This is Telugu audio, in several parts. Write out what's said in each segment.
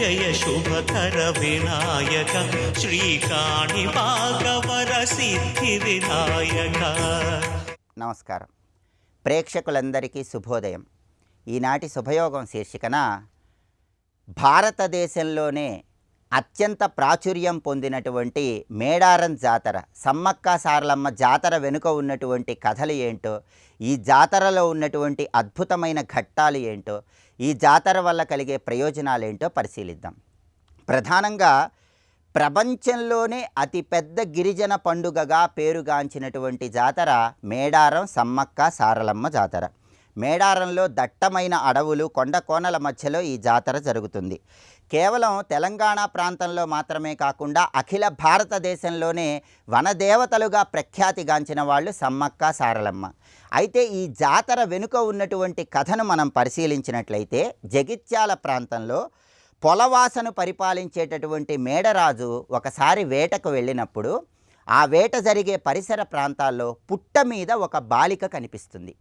జయ శుభకర వినాయక శ్రీకాణి భాగవర సిద్ధి వినాయక. నమస్కారం. ప్రేక్షకులందరికీ శుభోదయం. ఈనాటి శుభయోగం శీర్షికన భారతదేశంలోనే అత్యంత ప్రాచుర్యం పొందినటువంటి మేడారం జాతర, సమ్మక్క సారలమ్మ జాతర వెనుక ఉన్నటువంటి కథలు ఏంటో, ఈ జాతరలో ఉన్నటువంటి అద్భుతమైన ఘట్టాలు ఏంటో, ఈ జాతర వల్ల కలిగే ప్రయోజనాలు ఏంటో పరిశీలిద్దాం. ప్రధానంగా ప్రపంచంలోనే అతిపెద్ద గిరిజన పండుగగా పేరుగాంచినటువంటి జాతర మేడారం సమ్మక్క సారలమ్మ జాతర. మేడారంలో దట్టమైన అడవులు, కొండ కోనల మధ్యలో ఈ జాతర జరుగుతుంది. కేవలం తెలంగాణ ప్రాంతంలో మాత్రమే కాకుండా అఖిల భారతదేశంలోనే వనదేవతలుగా ప్రఖ్యాతిగాంచిన వాళ్ళు సమ్మక్క సారలమ్మ. అయితే ఈ జాతర వెనుక ఉన్నటువంటి కథను మనం పరిశీలించినట్లయితే, జగిత్యాల ప్రాంతంలో పొలవాసను పరిపాలించేటటువంటి మేడరాజు ఒకసారి వేటకు వెళ్ళినప్పుడు ఆ వేట జరిగే పరిసర ప్రాంతాల్లో పుట్ట మీద ఒక బాలిక కనిపిస్తుంది.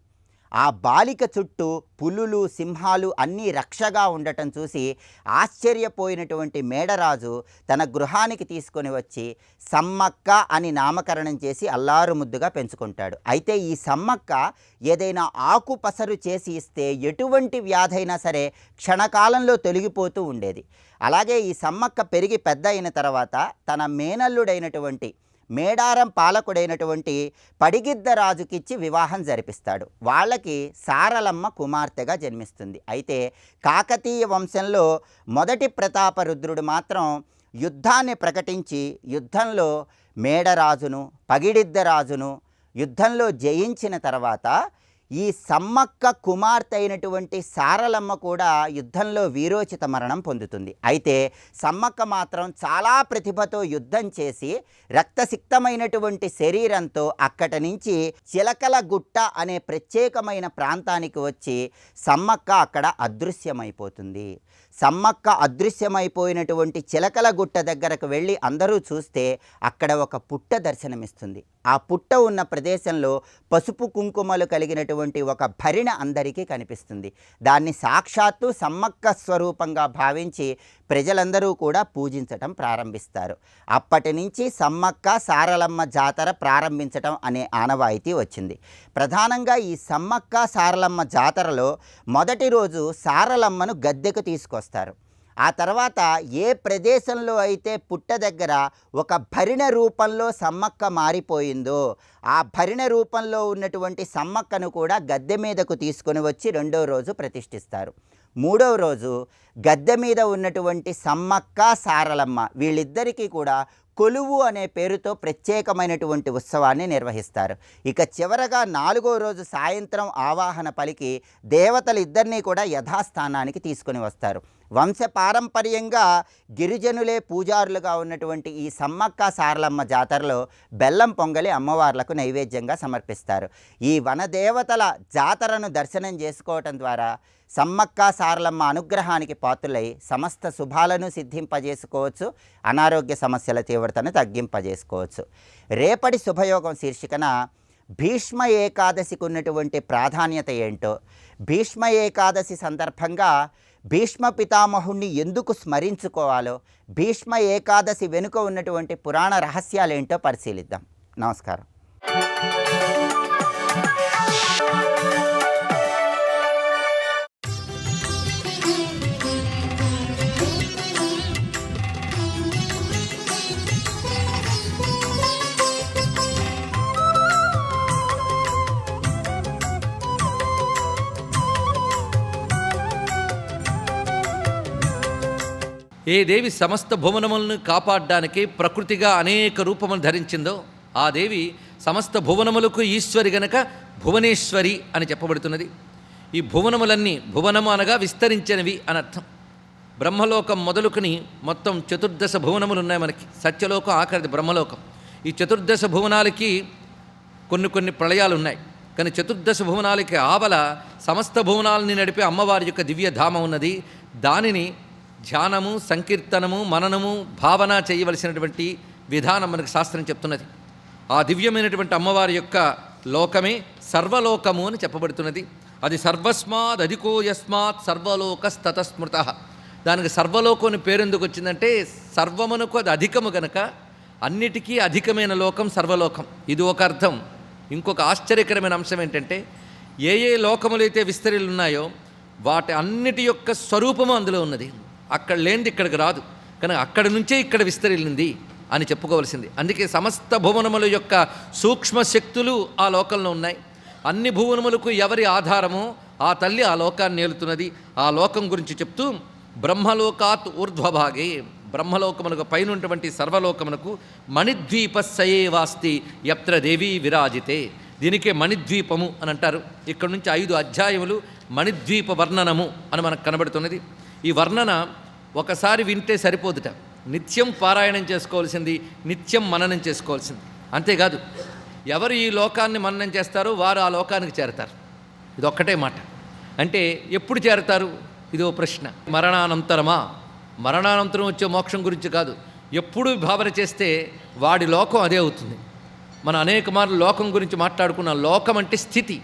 ఆ బాలిక చుట్టూ పులులు, సింహాలు అన్నీ రక్షగా ఉండటం చూసి ఆశ్చర్యపోయినటువంటి మేడరాజు తన గృహానికి తీసుకొని వచ్చి సమ్మక్క అని నామకరణం చేసి అల్లారు ముద్దుగా పెంచుకుంటాడు. అయితే ఈ సమ్మక్క ఏదైనా ఆకు పసరు చేసి ఇస్తే ఎటువంటి వ్యాధైనా సరే క్షణకాలంలో తొలగిపోతూ ఉండేది. అలాగే ఈ సమ్మక్క పెరిగి పెద్ద అయిన తర్వాత తన మేనల్లుడైనటువంటి మేడారం పాలకుడైనటువంటి పడిగిద్దరాజుకిచ్చి వివాహం జరిపిస్తాడు. వాళ్ళకి సారలమ్మ కుమార్తెగా జన్మిస్తుంది. అయితే కాకతీయ వంశంలో మొదటి ప్రతాపరుద్రుడు మాత్రం యుద్ధాన్ని ప్రకటించి యుద్ధంలో మేడరాజును, పగిడిద్దరాజును యుద్ధంలో జయించిన తర్వాత ఈ సమ్మక్క కుమార్తె అయినటువంటి సారలమ్మ కూడా యుద్ధంలో వీరోచిత మరణం పొందుతుంది. అయితే సమ్మక్క మాత్రం చాలా ప్రతిభతో యుద్ధం చేసి రక్తసిక్తమైనటువంటి శరీరంతో అక్కడి నుంచి చిలకల గుట్ట అనే ప్రత్యేకమైన ప్రాంతానికి వచ్చి సమ్మక్క అక్కడ అదృశ్యమైపోతుంది. సమ్మక్క అదృశ్యమైపోయినటువంటి చిలకల గుట్ట దగ్గరకు వెళ్ళి అందరూ చూస్తే అక్కడ ఒక పుట్ట దర్శనమిస్తుంది. ఆ పుట్ట ఉన్న ప్రదేశంలో పసుపు కుంకుమలు కలిగినటువంటి ఒక భరిణ అందరికీ కనిపిస్తుంది. దాన్ని సాక్షాత్తు సమ్మక్క స్వరూపంగా భావించి ప్రజలందరూ కూడా పూజించటం ప్రారంభిస్తారు. అప్పటి నుంచి సమ్మక్క సారలమ్మ జాతర ప్రారంభించటం అనే ఆనవాయితీ వచ్చింది. ప్రధానంగా ఈ సమ్మక్క సారలమ్మ జాతరలో మొదటి రోజు సారలమ్మను గద్దెకు తీసుకొస్తారు. ఆ తర్వాత ఏ ప్రదేశంలో అయితే పుట్ట దగ్గర ఒక భరిణ రూపంలో సమ్మక్క మారిపోయిందో ఆ భరిణ రూపంలో ఉన్నటువంటి సమ్మక్కను కూడా గద్దె మీదకు తీసుకొని వచ్చి రెండో రోజు ప్రతిష్ఠిస్తారు. మూడవ రోజు గద్దె మీద ఉన్నటువంటి సమ్మక్క సారలమ్మ వీళ్ళిద్దరికీ కూడా కొలువు అనే పేరుతో ప్రత్యేకమైనటువంటి ఉత్సవాన్ని నిర్వహిస్తారు. ఇక చివరగా నాలుగో రోజు సాయంత్రం ఆవాహన పలికి దేవతలు ఇద్దరినీ కూడా యథాస్థానానికి తీసుకొని వస్తారు. వంశపారంపర్యంగా గిరిజనులే పూజారులుగా ఉన్నటువంటి ఈ సమ్మక్క సారలమ్మ జాతరలో బెల్లం పొంగలి అమ్మవార్లకు నైవేద్యంగా సమర్పిస్తారు. ఈ వనదేవతల జాతరను దర్శనం చేసుకోవటం ద్వారా సమ్మక్క సారలమ్మ అనుగ్రహానికి పాత్రులై సమస్త శుభాలను సిద్ధింపజేసుకోవచ్చు, అనారోగ్య సమస్యల తీవ్రతను తగ్గింపజేసుకోవచ్చు. రేపటి శుభయోగం శీర్షికన భీష్మ ఏకాదశికి ఉన్నటువంటి ప్రాధాన్యత ఏంటో, భీష్మ ఏకాదశి సందర్భంగా భీష్మ పితామహుణ్ణి ఎందుకు స్మరించుకోవాలో, భీష్మ ఏకాదశి వెనుక ఉన్నటువంటి పురాణ రహస్యాలేంటో పరిశీలిద్దాం. నమస్కారం. ఏ దేవి సమస్త భువనములను కాపాడడానికి ప్రకృతిగా అనేక రూపములు ధరించిందో ఆ దేవి సమస్త భువనములకు ఈశ్వరి గనక భువనేశ్వరి అని చెప్పబడుతున్నది. ఈ భువనములన్నీ, భువనము అనగా విస్తరించినవి అనర్థం. బ్రహ్మలోకం మొదలుకుని మొత్తం 14 భువనములు ఉన్నాయి మనకి. సత్యలోకం ఆఖరిది బ్రహ్మలోకం. ఈ 14 భువనాలకి కొన్ని ప్రళయాలు ఉన్నాయి. కానీ 14 భువనాలకి ఆవల సమస్త భువనాలని నడిపే అమ్మవారి యొక్క దివ్యధామం ఉన్నది. దానిని ధ్యానము, సంకీర్తనము, మననము, భావన చేయవలసినటువంటి విధానం మనకు శాస్త్రం చెప్తున్నది. ఆ దివ్యమైనటువంటి అమ్మవారి యొక్క లోకమే సర్వలోకము అని చెప్పబడుతున్నది. అది సర్వస్మాద్ అధికో యస్మాత్ సర్వలోకస్తతస్మృత. దానికి సర్వలోకం అని పేరు ఎందుకు వచ్చిందంటే సర్వమునకు అది అధికము గనక అన్నిటికీ అధికమైన లోకం సర్వలోకం. ఇది ఒక అర్థం. ఇంకొక ఆశ్చర్యకరమైన అంశం ఏంటంటే ఏ ఏ లోకములైతే విస్తరిలు ఉన్నాయో వాటి అన్నిటి యొక్క స్వరూపము అందులో ఉన్నది. అక్కడ లేనిది ఇక్కడికి రాదు కనుక అక్కడి నుంచే ఇక్కడ విస్తరిల్లింది అని చెప్పుకోవాల్సింది. అందుకే సమస్త భువనముల యొక్క సూక్ష్మ శక్తులు ఆ లోకంలో ఉన్నాయి. అన్ని భువనములకు ఎవరి ఆధారమో ఆ తల్లి ఆ లోకాన్ని ఏలుతున్నది. ఆ లోకం గురించి చెప్తూ బ్రహ్మలోకాత్ ఊర్ధ్వభాగే, బ్రహ్మలోకమునకు పైనటువంటి సర్వలోకమునకు మణిద్వీపస్సయేవాస్తి యత్ర దేవీ విరాజితే. దీనికే మణిద్వీపము అని అంటారు. ఇక్కడ నుంచి 5 అధ్యాయములు మణిద్వీప వర్ణనము అని మనకు కనబడుతున్నది. ఈ వర్ణన ఒకసారి వింటే సరిపోదుట, నిత్యం పారాయణం చేసుకోవాల్సింది, నిత్యం మననం చేసుకోవాల్సింది. అంతేకాదు ఎవరు ఈ లోకాన్ని మననం చేస్తారో వారు ఆ లోకానికి చేరతారు. ఇదొక్కటే మాట. అంటే ఎప్పుడు చేరతారు? ఇదో ప్రశ్న. మరణానంతరమా? మరణానంతరం వచ్చే మోక్షం గురించి కాదు. ఎప్పుడు భావన చేస్తే వాడి లోకం అదే అవుతుంది. మనం అనేక మార్లు లోకం గురించి మాట్లాడుకున్నాం. లోకం అంటే స్థితి.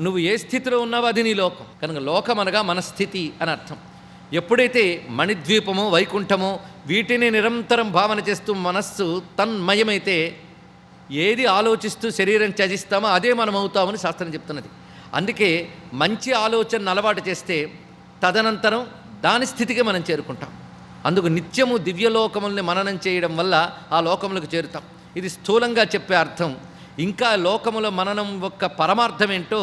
నువ్వు ఏ స్థితిలో ఉన్నావో అది నీ లోకం. కనుక లోకం అనగా మన స్థితి అని అర్థం. ఎప్పుడైతే మణిద్వీపమో వైకుంఠమో వీటిని నిరంతరం భావన చేస్తూ మనస్సు తన్మయమైతే ఏది ఆలోచిస్తూ శరీరం త్యజిస్తామో అదే మనం అవుతామని శాస్త్రం చెప్తున్నది. అందుకే మంచి ఆలోచనను అలవాటు చేస్తే తదనంతరం దాని స్థితికి మనం చేరుకుంటాం. అందుకు నిత్యము దివ్యలోకముల్ని మననం చేయడం వల్ల ఆ లోకములకు చేరుతాం. ఇది స్థూలంగా చెప్పే అర్థం. ఇంకా లోకముల మననం యొక్క పరమార్థం ఏంటో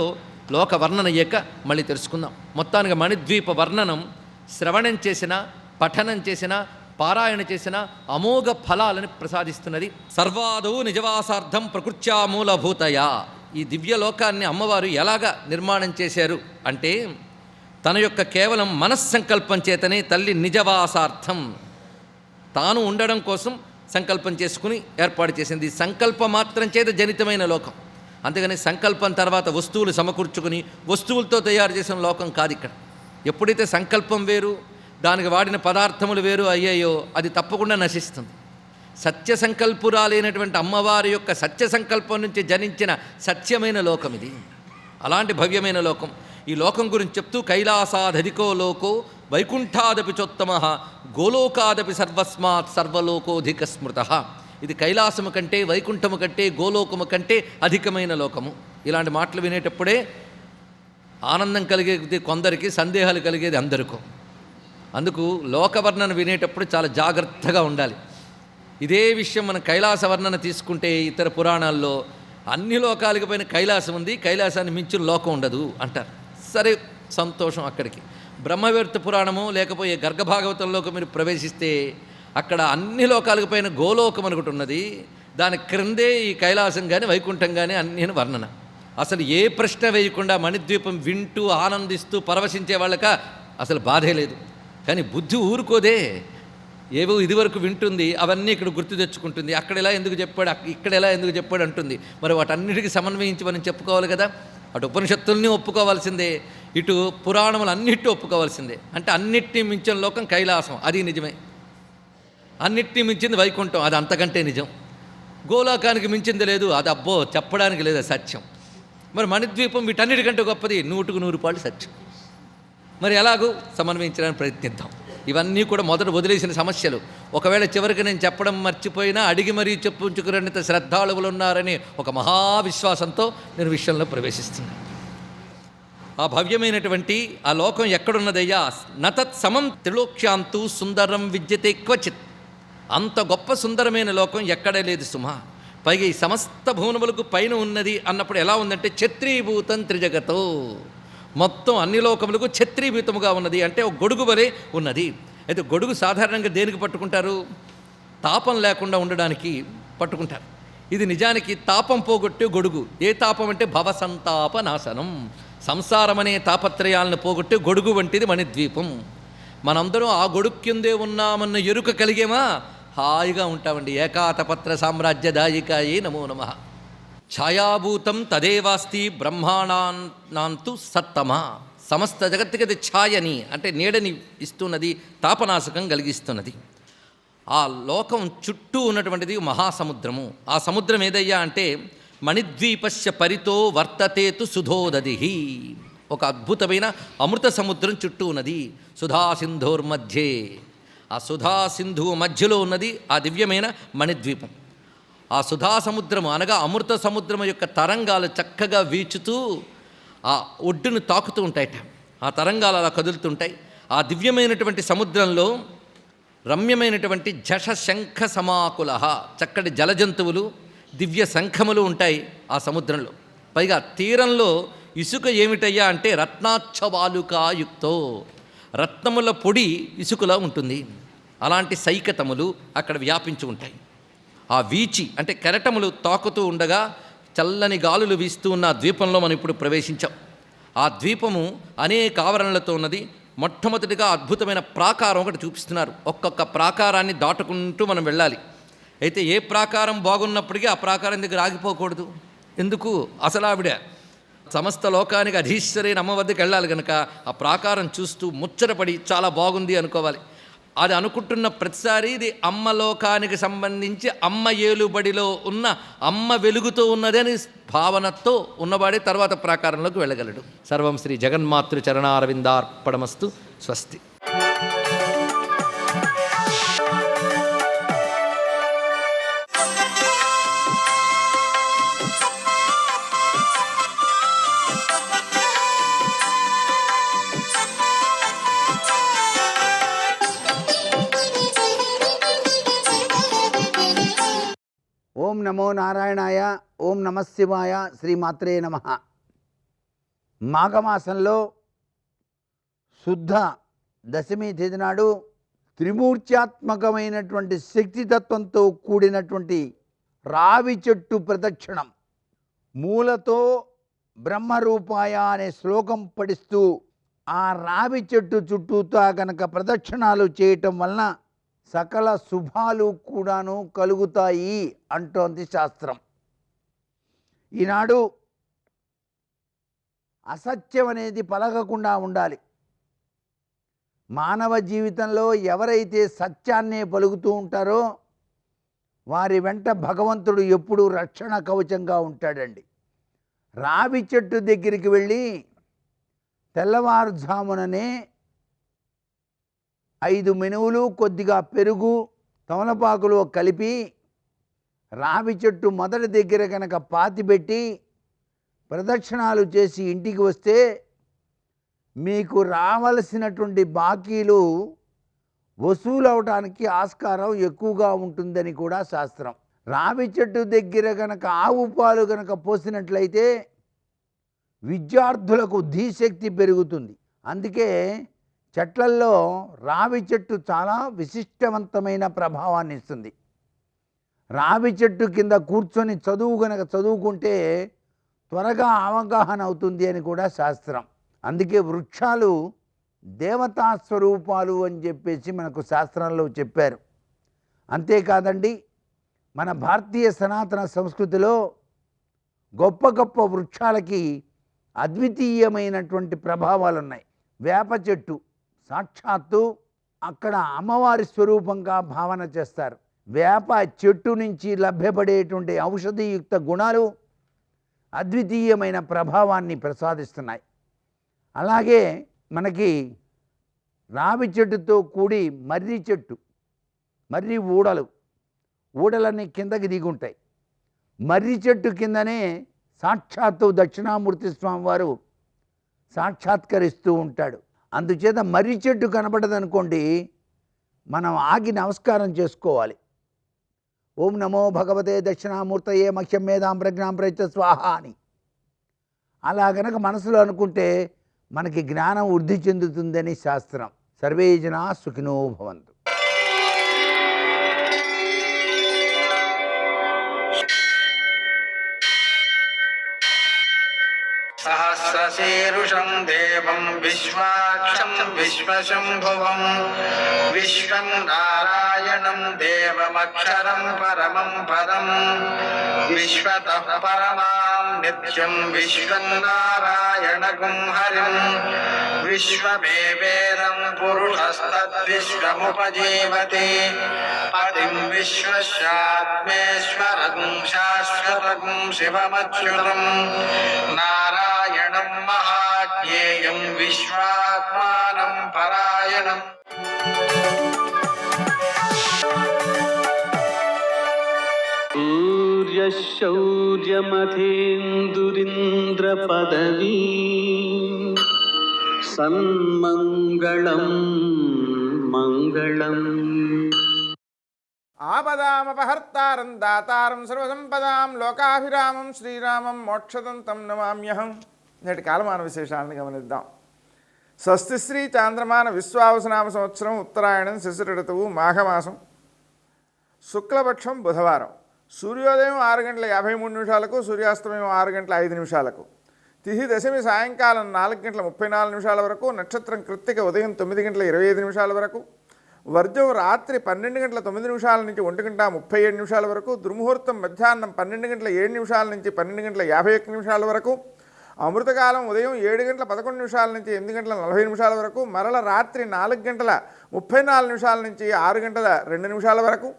లోక వర్ణన అయ్యాక మళ్ళీ తెలుసుకుందాం. మొత్తానికి మణిద్వీప వర్ణనం శ్రవణం చేసిన, పఠనం చేసిన, పారాయణ చేసిన అమోఘ ఫలాలను ప్రసాదిస్తున్నది. సర్వాదౌ నిజవాసార్థం ప్రకృత్యామూలభూతయా. ఈ దివ్యలోకాన్ని అమ్మవారు ఎలాగ నిర్మాణం చేశారు అంటే తన యొక్క కేవలం మనస్సంకల్పం చేతనే తల్లి నిజవాసార్థం తాను ఉండడం కోసం సంకల్పం చేసుకుని ఏర్పాటు చేసింది. సంకల్ప మాత్రం చేత జనితమైన లోకం. అంతేగాని సంకల్పం తర్వాత వస్తువులు సమకూర్చుకుని వస్తువులతో తయారు చేసిన లోకం కాదు ఇక్కడ. ఎప్పుడైతే సంకల్పం వేరు, దానికి వాడిన పదార్థములు వేరు అయ్యాయో అది తప్పకుండా నశిస్తుంది. సత్య సంకల్పురాలైనటువంటి అమ్మవారి యొక్క సత్య సంకల్పం నుంచి జనించిన సత్యమైన లోకం ఇది. అలాంటి భవ్యమైన లోకం. ఈ లోకం గురించి చెప్తూ కైలాసాదధికో లోకో వైకుంఠాదపి చోత్తమ గోలోకాదపి సర్వస్మాత్ సర్వలోకోధిక స్మృత. ఇది కైలాసము కంటే, వైకుంఠము కంటే, గోలోకము కంటే అధికమైన లోకము. ఇలాంటి మాటలు వినేటప్పుడే ఆనందం కలిగేది కొందరికి, సందేహాలు కలిగేది అందరికీ. అందుకు లోకవర్ణన వినేటప్పుడు చాలా జాగ్రత్తగా ఉండాలి. ఇదే విషయం మనం కైలాస వర్ణన తీసుకుంటే ఇతర పురాణాల్లో అన్ని లోకాలకు పైన కైలాసం ఉంది, కైలాసాన్ని మించిన లోకం ఉండదు అంటారు. సరే, సంతోషం. అక్కడికి బ్రహ్మవేత్త పురాణము లేకపోతే గర్గభాగవతంలోకి మీరు ప్రవేశిస్తే అక్కడ అన్ని లోకాలకు పైన గోలోకం అనుకుంటు ఉన్నది. దాని క్రిందే ఈ కైలాసం కానీ వైకుంఠం కానీ అన్ని వర్ణన. అసలు ఏ ప్రశ్న వేయకుండా మణిద్వీపం వింటూ ఆనందిస్తూ పరవశించే వాళ్ళక అసలు బాధే లేదు. కానీ బుద్ధి ఊరుకోదే, ఏవో ఇదివరకు వింటుంది, అవన్నీ ఇక్కడ గుర్తు తెచ్చుకుంటుంది. అక్కడ ఎలా ఎందుకు చెప్పాడు, ఇక్కడ ఎలా ఎందుకు చెప్పాడు అంటుంది. మరి వాటన్నిటికీ సమన్వయించి మనం చెప్పుకోవాలి కదా. అటు ఉపనిషత్తుల్ని ఒప్పుకోవాల్సిందే, ఇటు పురాణములు అన్నిటి ఒప్పుకోవాల్సిందే. అంటే అన్నిటినీ మించిన లోకం కైలాసం, అది నిజమే. అన్నిటినీ మించింది వైకుంఠం, అది అంతకంటే నిజం. గోలోకానికి మించింది లేదు, అది అబ్బో చెప్పడానికి లేదు, సత్యం. మరి మణిద్వీపం వీటన్నిటికంటే గొప్పది, 100% సత్యం. మరి ఎలాగూ సమన్వయించడానికి ప్రయత్నిద్దాం. ఇవన్నీ కూడా మొదట వదిలేసిన సమస్యలు. ఒకవేళ చివరికి నేను చెప్పడం మర్చిపోయినా అడిగి మరీ చెప్పుంచుకునేంత శ్రద్ధాళువులు ఉన్నారని ఒక మహావిశ్వాసంతో నేను విషయంలో ప్రవేశిస్తున్నాను. ఆ భవ్యమైనటువంటి ఆ లోకం ఎక్కడున్నదయ్యా? నతత్ సమం త్రిలోక్యాంతు సుందరం విద్యతే క్వచిత్. అంత గొప్ప సుందరమైన లోకం ఎక్కడే లేదు సుమా. పైగా ఈ సమస్త భువనములకు పైన ఉన్నది అన్నప్పుడు ఎలా ఉందంటే ఛత్రీభూతం త్రిజగతో. మొత్తం అన్ని లోకములకు ఛత్రీభూతముగా ఉన్నది. అంటే ఒక గొడుగు వలె ఉన్నది. అయితే గొడుగు సాధారణంగా దేనికి పట్టుకుంటారు? తాపం లేకుండా ఉండడానికి పట్టుకుంటారు. ఇది నిజానికి తాపం పోగొట్టే గొడుగు. ఏ తాపం అంటే భవసంతాప నాశనం. సంసారం అనే తాపత్రయాలను పోగొట్టే గొడుగు వంటిది మణిద్వీపం. మనందరం ఆ గొడుగు కిందే ఉన్నామన్న ఎరుక కలిగేమా హాయిగా ఉంటామండి. ఏకాతపత్ర సామ్రాజ్యదాయికాయే నమో నమః. ఛాయాభూతం తదేవాస్తి బ్రహ్మాండాంతు సత్తమ. సమస్త జగత్తుకి అది ఛాయని అంటే నీడని ఇస్తున్నది, తాపనాశకం కలిగిస్తున్నది. ఆ లోకం చుట్టూ ఉన్నటువంటిది మహాసముద్రము. ఆ సముద్రం ఏదయ్యా అంటే మణిద్వీపస్య పరితో వర్తతేతు సుధోదధి. ఒక అద్భుతమైన అమృత సముద్రం చుట్టూ ఉన్నది. సుధా సింధోర్మధ్యే, ఆ సుధా సింధువు మధ్యలో ఉన్నది ఆ దివ్యమైన మణిద్వీపం. ఆ సుధా సముద్రము అనగా అమృత సముద్రము యొక్క తరంగాలు చక్కగా వీచుతూ ఆ ఒడ్డును తాకుతూ ఉంటాయట. ఆ తరంగాలు అలా కదులుతుంటాయి. ఆ దివ్యమైనటువంటి సముద్రంలో రమ్యమైనటువంటి జష శంఖ సమాకుల, చక్కటి జలజంతువులు, దివ్య శంఖములు ఉంటాయి ఆ సముద్రంలో. పైగా తీరంలో ఇసుక ఏమిటయ్యా అంటే రత్నాచ్చవాలుకాయుక్తో, రత్నముల పొడి ఇసుకలా ఉంటుంది. అలాంటి సైకతములు అక్కడ వ్యాపించి ఉంటాయి. ఆ వీచి అంటే కెరటములు తాకుతూ ఉండగా చల్లని గాలులు వీస్తూ ఉన్న ద్వీపంలో మనం ఇప్పుడు ప్రవేశించాం. ఆ ద్వీపము అనేక ఆవరణలతో ఉన్నది. మొట్టమొదటిగా అద్భుతమైన ప్రాకారం ఒకటి చూపిస్తున్నారు. ఒక్కొక్క ప్రాకారాన్ని దాటుకుంటూ మనం వెళ్ళాలి. అయితే ఏ ప్రాకారం బాగున్నప్పటికీ ఆ ప్రాకారం దగ్గర ఆగిపోకూడదు. ఎందుకు? అసలు ఆవిడ సమస్త లోకానికి అధీశ్వరైన అమ్మ వద్దకు వెళ్ళాలి కనుక ఆ ప్రాకారం చూస్తూ ముచ్చటపడి చాలా బాగుంది అనుకోవాలి. అది అనుకుంటున్న ప్రతిసారి ఇది అమ్మ లోకానికి సంబంధించి అమ్మ ఏలుబడిలో ఉన్న అమ్మ వెలుగుతో ఉన్నదని భావనతో ఉన్నవాడే తర్వాత ప్రాకారంలోకి వెళ్ళగలడు. సర్వం శ్రీ జగన్మాతృ చరణారవిందార్పణమస్తు. స్వస్తి. ఓం నమో నారాయణాయ, ఓం నమశివాయ, శ్రీమాత్రే నమః. మాఘమాసంలో శుద్ధ దశమి తేదీ నాడు త్రిమూర్త్యాత్మకమైనటువంటి శక్తితత్వంతో కూడినటువంటి రావి చెట్టు ప్రదక్షిణం, మూలతో బ్రహ్మరూపాయ అనే శ్లోకం పఠిస్తూ ఆ రావి చెట్టు చుట్టూతా గనక ప్రదక్షిణాలు చేయటం వలన సకల శుభాలు కూడాను కలుగుతాయి అంటోంది శాస్త్రం. ఈనాడు అసత్యం అనేది పలకకుండా ఉండాలి. మానవ జీవితంలో ఎవరైతే సత్యాన్నే పలుకుతూ ఉంటారో వారి వెంట భగవంతుడు ఎప్పుడూ రక్షణ కవచంగా ఉంటాడండి. రావి చెట్టు దగ్గరికి వెళ్ళి తెల్లవారుజాముననే 5 మినువులు, కొద్దిగా పెరుగు, తమలపాకులు కలిపి రావి చెట్టు మొదటి దగ్గర కనుక పాతిపెట్టి ప్రదక్షిణాలు చేసి ఇంటికి వస్తే మీకు రావలసినటువంటి బాకీలు వసూలవటానికి ఆస్కారం ఎక్కువగా ఉంటుందని కూడా శాస్త్రం. రావి చెట్టు దగ్గర కనుక ఆవు పాలు కనుక పోసినట్లయితే విద్యార్థులకు ధీశక్తి పెరుగుతుంది. అందుకే చెట్లల్లో రావి చెట్టు చాలా విశిష్టవంతమైన ప్రభావాన్ని ఇస్తుంది. రావి చెట్టు కింద కూర్చొని చదువు గనక చదువుకుంటే త్వరగా అవగాహన అవుతుంది అని కూడా శాస్త్రం. అందుకే వృక్షాలు దేవతా స్వరూపాలు అని చెప్పేసి మనకు శాస్త్రంలో చెప్పారు. అంతేకాదండి, మన భారతీయ సనాతన సంస్కృతిలో గొప్ప గొప్ప వృక్షాలకి అద్వితీయమైనటువంటి ప్రభావాలు ఉన్నాయి. వేప చెట్టు సాక్షాత్తు అక్కడ అమ్మవారి స్వరూపంగా భావన చేస్తారు. వేప చెట్టు నుంచి లభ్యపడేటువంటి ఔషధీయుక్త గుణాలు అద్వితీయమైన ప్రభావాన్ని ప్రసాదిస్తున్నాయి. అలాగే మనకి రావి చెట్టుతో కూడి మర్రి చెట్టు, మర్రి ఊడలన్నీ కిందకి దిగుంటాయి. మర్రి చెట్టు కిందనే సాక్షాత్తు దక్షిణామూర్తి స్వామి వారు సాక్షాత్కరిస్తూ ఉంటాడు. అందుచేత మర్రి చెట్టు కనబడదనుకోండి, మనం ఆగి నమస్కారం చేసుకోవాలి. ఓం నమో భగవతే దక్షిణామూర్తయే మఖ్యం మేధాం ప్రజ్ఞాం ప్రయత్న స్వాహ అని అలా గనక మనసులో అనుకుంటే మనకి జ్ఞానం వృద్ధి చెందుతుందని శాస్త్రం. సర్వే జనా సుఖినో భవంతు. సహస్రశీరుషం దేవం విశ్వాక్షం విశ్వశంభువం విశ్వం నారాయణం దేవమక్షరం పరమం పదం విశ్వతః పరమాం నిత్యం విశ్వం నారాయణగుం హరిం విశ్వమేవేదం పురుషస్తద్విశ్వముపజీవతి పతిం విశ్వస్యాత్మేశ్వరం శాశ్వతం శివమచ్యుతం నారాయణం మహాజ్ఞే జ్ఞేయం విశ్వాత్మానం పరాయణం. శౌర్యమథేందురింద్రపదవీ సన్మంగళం మంగళం. ఆపదామపహర్తారం దాతారం సర్వసంపదాం లోకాభిరామం శ్రీరామం మోక్షదంతం నమామ్యహం. నేటి కాలమాన విశేషాలను గమనిద్దాం. స్వస్తి శ్రీ చాంద్రమాన విశ్వావసనామ సంవత్సరం ఉత్తరాయణం శిశిర ఋతువు మాఘమాసం శుక్లపక్షం బుధవారం. సూర్యోదయం 6:53, సూర్యాస్తమయం 6:05. తిథి దశమి సాయంకాలం 4:34 వరకు. నక్షత్రం కృత్తిక ఉదయం 9:25 వరకు. వర్జం రాత్రి 12:09 నుంచి 1:37 వరకు. దుర్ముహూర్తం మధ్యాహ్నం 12:07 నుంచి 12:51 వరకు. అమృతకాలం ఉదయం 7:11 నుంచి 8:40 వరకు. మరల రాత్రి 4:34 నుంచి 6:02 వరకు.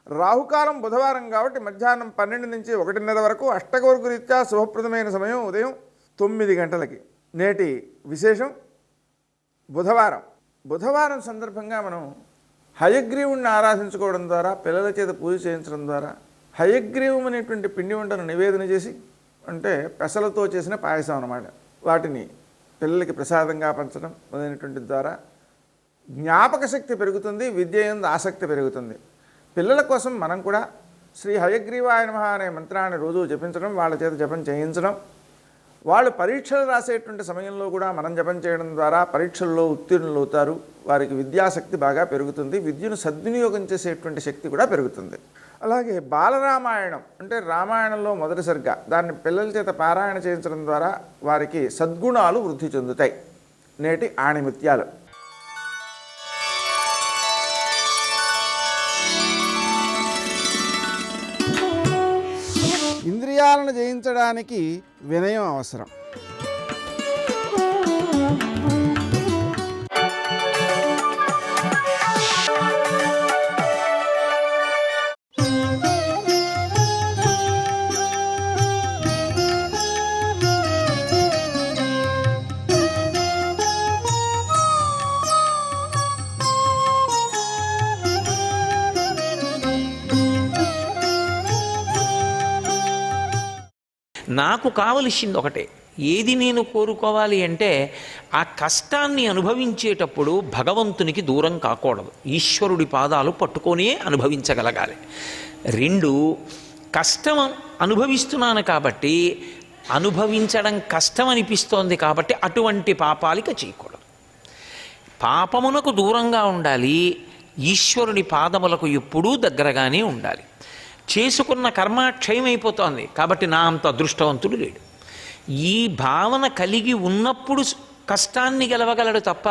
రాహుకాలం బుధవారం కాబట్టి మధ్యాహ్నం 12 నుంచి 1:30 వరకు. అష్టకవర్గ రీత్యా శుభప్రదమైన సమయం ఉదయం 9 గంటలకి. నేటి విశేషం బుధవారం సందర్భంగా మనం హయగ్రీవుణ్ణి ఆరాధించుకోవడం ద్వారా, పిల్లల చేత పూజ చేయించడం ద్వారా హయగ్రీవం అనేటువంటి పిండి వంటను నివేదన చేసి, అంటే పెసలతో చేసిన పాయసం అన్నమాట, వాటిని పిల్లలకి ప్రసాదంగా పంచడం మొదలైనటువంటి ద్వారా జ్ఞాపక శక్తి పెరుగుతుంది, విద్య యందు ఆసక్తి పెరుగుతుంది. పిల్లల కోసం మనం కూడా శ్రీ హయగ్రీవాయ నమః అనే మంత్రాన్ని రోజు జపించడం, వాళ్ళ చేత జపం చేయించడం, వాళ్ళు పరీక్షలు రాసేటువంటి సమయంలో కూడా మనం జపం చేయడం ద్వారా పరీక్షల్లో ఉత్తీర్ణులు అవుతారు. వారికి విద్యాశక్తి బాగా పెరుగుతుంది, విద్యను సద్వినియోగం చేసేటువంటి శక్తి కూడా పెరుగుతుంది. అలాగే బాలరామాయణం అంటే రామాయణంలో మొదటి సర్గ, దాన్ని పిల్లల చేత పారాయణ చేయించడం ద్వారా వారికి సద్గుణాలు వృద్ధి చెందుతాయి. నేటి ఆణిముత్యాలు. ఇంద్రియాలను జయించడానికి వినయం అవసరం. నాకు కావలసింది ఒకటే. ఏది నేను కోరుకోవాలి అంటే ఆ కష్టాన్ని అనుభవించేటప్పుడు భగవంతునికి దూరం కాకూడదు, ఈశ్వరుడి పాదాలు పట్టుకొనే అనుభవించగలగాలి. 2, కష్టం అనుభవిస్తున్నాను కాబట్టి, అనుభవించడం కష్టం అనిపిస్తోంది కాబట్టి అటువంటి పాపాలిక చేయకూడదు. పాపమునకు దూరంగా ఉండాలి, ఈశ్వరుని పాదములకు ఎప్పుడూ దగ్గరగానే ఉండాలి. చేసుకున్న కర్మ క్షయమైపోతోంది కాబట్టి నా అంత అదృష్టవంతుడు లేడు. ఈ భావన కలిగి ఉన్నప్పుడు కష్టాన్ని గెలవగలడు తప్ప,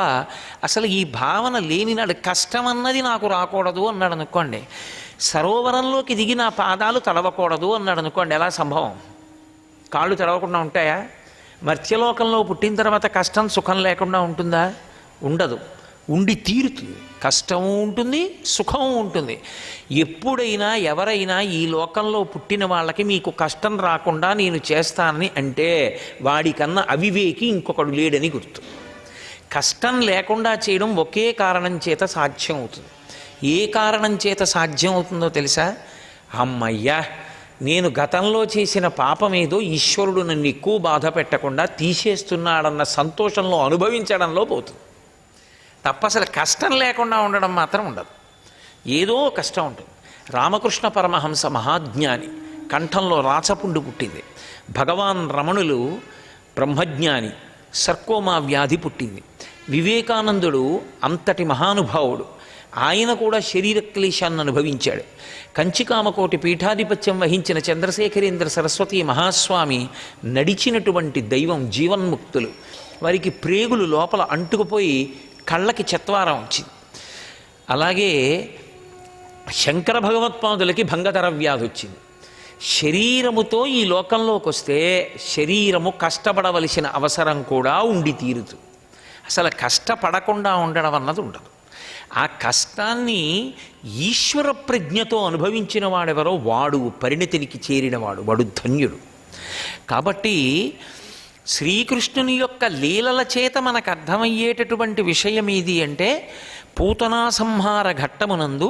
అసలు ఈ భావన లేనినాడు కష్టం అన్నది నాకు రాకూడదు అన్నాడు అనుకోండి, సరోవరంలోకి దిగి నా పాదాలు తడవకూడదు అన్నాడు అనుకోండి, ఎలా సంభవం? కాళ్ళు తడవకుండా ఉంటాయా? మర్త్యలోకంలో పుట్టిన తర్వాత కష్టం సుఖం లేకుండా ఉంటుందా? ఉండదు, ఉండి తీరుతుంది. కష్టము ఉంటుంది, సుఖము ఉంటుంది. ఎప్పుడైనా ఎవరైనా ఈ లోకంలో పుట్టిన వాళ్ళకి మీకు కష్టం రాకుండా నేను చేస్తానని అంటే వాడికన్నా అవివేకి ఇంకొకడు లేడని గుర్తు. కష్టం లేకుండా చేయడం ఒకే కారణం చేత సాధ్యం అవుతుంది. ఏ కారణం చేత సాధ్యం అవుతుందో తెలుసా? అమ్మయ్యా, నేను గతంలో చేసిన పాపమేదో ఈశ్వరుడు నన్ను ఎక్కువ బాధ పెట్టకుండా తీసేస్తున్నాడన్న సంతోషంలో అనుభవించడంలో పోతుంది తప్ప అసలు కష్టం లేకుండా ఉండడం మాత్రం ఉండదు. ఏదో కష్టం ఉంటుంది. రామకృష్ణ పరమహంస మహాజ్ఞాని, కంఠంలో రాచపుండు పుట్టింది. భగవాన్ రమణులు బ్రహ్మజ్ఞాని, సర్కోమా వ్యాధి పుట్టింది. వివేకానందుడు అంతటి మహానుభావుడు, ఆయన కూడా శరీర క్లేశాన్ని అనుభవించాడు. కంచికామకోటి పీఠాధిపత్యం వహించిన చంద్రశేఖరేంద్ర సరస్వతి మహాస్వామి నడిచినటువంటి దైవం, జీవన్ముక్తులు. వారికి ప్రేగులు లోపల అంటుకుపోయి కళ్ళకి చత్వారం వచ్చింది. అలాగే శంకర భగవత్పాదులకి భంగధర వ్యాధి వచ్చింది. శరీరముతో ఈ లోకంలోకి వస్తే శరీరము కష్టపడవలసిన అవసరం కూడా ఉండి తీరుతుంది. అసలు కష్టపడకుండా ఉండడం అన్నది ఉండదు. ఆ కష్టాన్ని ఈశ్వర ప్రజ్ఞతో అనుభవించిన వాడెవరో వాడు పరిణతికి చేరినవాడు, వాడు ధన్యుడు. కాబట్టి శ్రీకృష్ణుని యొక్క లీలల చేత మనకు అర్థమయ్యేటటువంటి విషయం ఏది అంటే, పూతనా సంహార ఘట్టమునందు